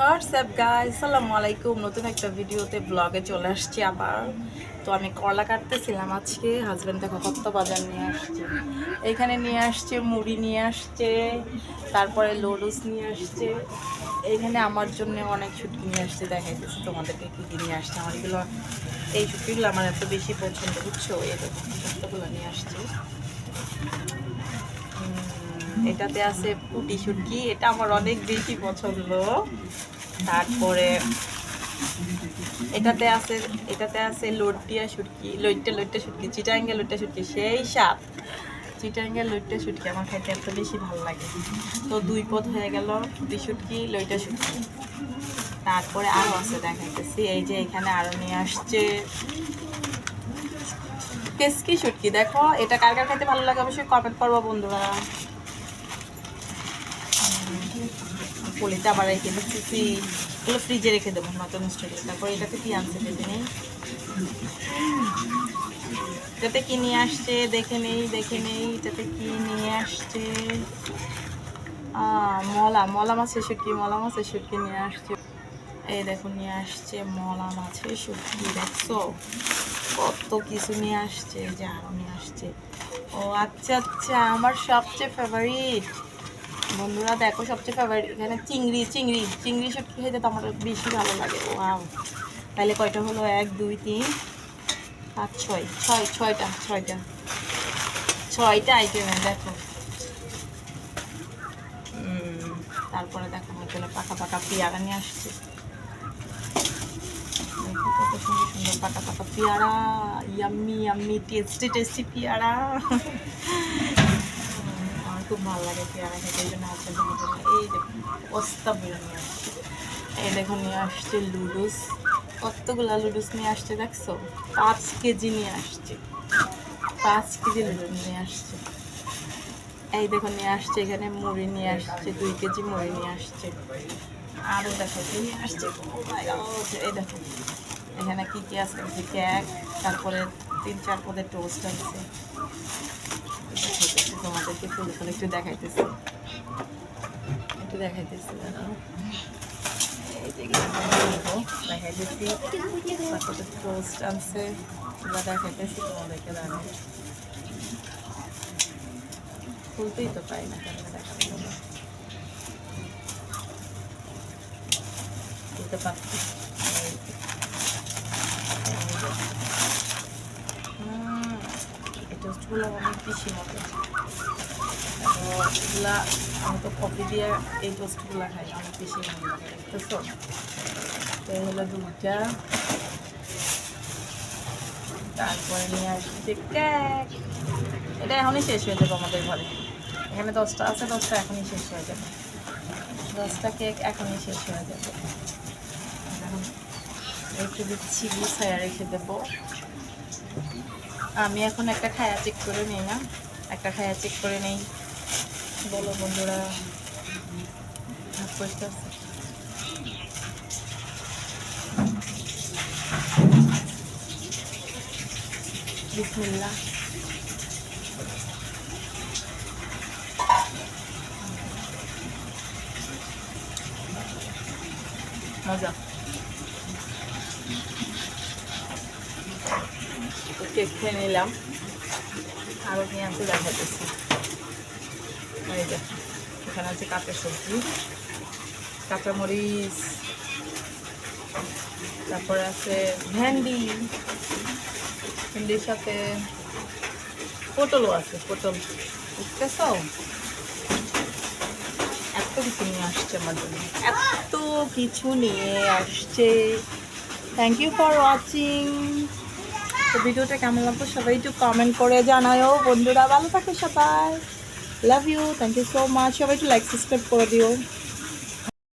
WhatsApp guys, আসসালামু আলাইকুম। নতুন একটা ভিডিওতে ব্লগে চলে আসছি আবার। তো আমি করলা কাটতেছিলাম আজকে। হাজব্যান্ড দেখো কত বাজার নিয়ে আসছে। এখানে নিয়ে আসছে মুড়ি, নিয়ে আসছে, তারপরে লুডুস নিয়ে আসছে। এইখানে আমার জন্য অনেক শুটকি নিয়ে আসছে। দেখাইতেছি তোমাদেরকে কী কী নিয়ে আসছে। আমার এগুলো, এই শুটকিগুলো আমার এত বেশি পছন্দ, বুঝছো? এই দেখো কতগুলো নিয়ে আসছে। এটাতে আছে পুঁটি শুটকি, এটা আমার অনেক বেশি পছন্দ। তারপরে এটাতে আছে লইট্টা শুটকি, লইট্টা শুটকি, চিটাঙ্গা লইট্টা শুটকি, সেই স্বাদ। চিটাঙ্গা লইট্টা শুটকি আমার খাইতে এত বেশি ভালো লাগে। তো দুই পদ হয়ে গেল, পুঁটি শুটকি, লইট্টা শুটকি। তারপরে আরও আছে, দেখাইতেছি। এই যে এখানে আরও নিয়ে আসছে কেসকি শুটকি। দেখো এটা কার কার খাইতে ভালো লাগে অবশ্যই কমেন্ট করবো বন্ধুরা। পলিতে আবার রেখে দিচ্ছি, এগুলো ফ্রিজে রেখে দেবো নতুন স্টাইলে। তারপর এটাতে কি আনছে দেখে নেই, এটাতে কি নিয়ে আসছে দেখে নেই এটাতে কি নিয়ে আসছে। মলা মাছের শুটকি নিয়ে আসছে। এই দেখো নিয়ে আসছে মলা মাছের শুটকি। দেখছো কত কিছু নিয়ে আসছে, যে আরও নিয়ে আসছে। ও আচ্ছা আচ্ছা, আমার সবচেয়ে ফেভারিট বন্ধুরা, দেখো সবচেয়ে ফেভারিট এখানে চিংড়ি শুটকি খেতে তো আমার বেশি ভালো লাগে। ওয়াও, তাহলে কয়টা হলো? 1 2 3 5 6 ছয়টা আইটেমের। দেখো তারপরে দেখো এখানে পাকা পাকা পেয়ারা নিয়ে আসছে। দেখো কত সুন্দর সুন্দর পাকা পাকা পেয়ারা, ইয়াম্মি টেস্টি পেয়ারা। আমার খুব ভালো লাগে পেয়ারা খেতে, এই জন্য হাসবেন্ড জন্য এই দেখুন বস্তা বেরো নিয়ে আসছে। এই দেখো নিয়ে আসছে লুডুস, কতগুলা লুডুস নিয়ে আসছে দেখছো। 5 কেজি নিয়ে আসছে, 5 কেজি লুডুস নিয়ে আসছে। এই দেখো নিয়ে আসছে এখানে মুড়ি নিয়ে আসছে, 2 কেজি মুড়ি নিয়ে আসছে। আরও দেখো নিয়ে আসছে। এই দেখো এখানে কী কী আছে, কেক, তারপরে 3-4 পদের টোস্ট আছে। তোমাদেরকে ফুলে ফুলে একটু দেখাইতেছি দেখো এই যে দেখাইতেছি। তারপরে টোস্ট আনছে, এগুলো দেখাইতেছি তোমাদেরকে। দেখাই খুলতেই তো পাই না, কেন দেখাতে হবে, খুলতে পারছি। এই টোস্টগুলো অনেক বেশি মতো। এগুলা আমি তো কফি দিয়ে এই টোস্টগুলো খাই, অনেক বেশি ভালো লাগে। বুঝছো? তো এই হলো 2টা। তারপরে নিয়ে আসছে কেক, এটা এখনই শেষ হয়ে যাবে আমাদের ঘরে। এখানে 10টা আছে, 10টা এখনই শেষ হয়ে যাবে। 10টা কেক এখনই শেষ হয়ে যাবে। এখন একটু দিচ্ছি, গুছাইয়া রেখে দেবো। আমি এখন একটা খায়া চেক করে নিই না, একটা খায়া চেক করে নেই। বলো বন্ধুরা, পরিষ্কার বিসমিল্লাহ। মজা। কেক খেয়ে নিলাম, আরও নিয়ে আনতে দেখাতেছি। এই যে এখানে আছে কাঁচা সবজি, কাঁচামরিচ, তারপরে আছে ভেন্ডির সাথে পটলও আছে, পটল। বুঝতেছ? এত কিছু নিয়ে আসছে আমার জন্য, এত কিছু নিয়ে আসছে। Thank you for watching. তো ভিডিওটা কেমন লাগলো সবাই একটু কমেন্ট করে জানাও বন্ধুরা। ভালো থাকো সবাই, love you, thank you so much. সবাই একটু লাইক সাবস্ক্রাইব করে দিও।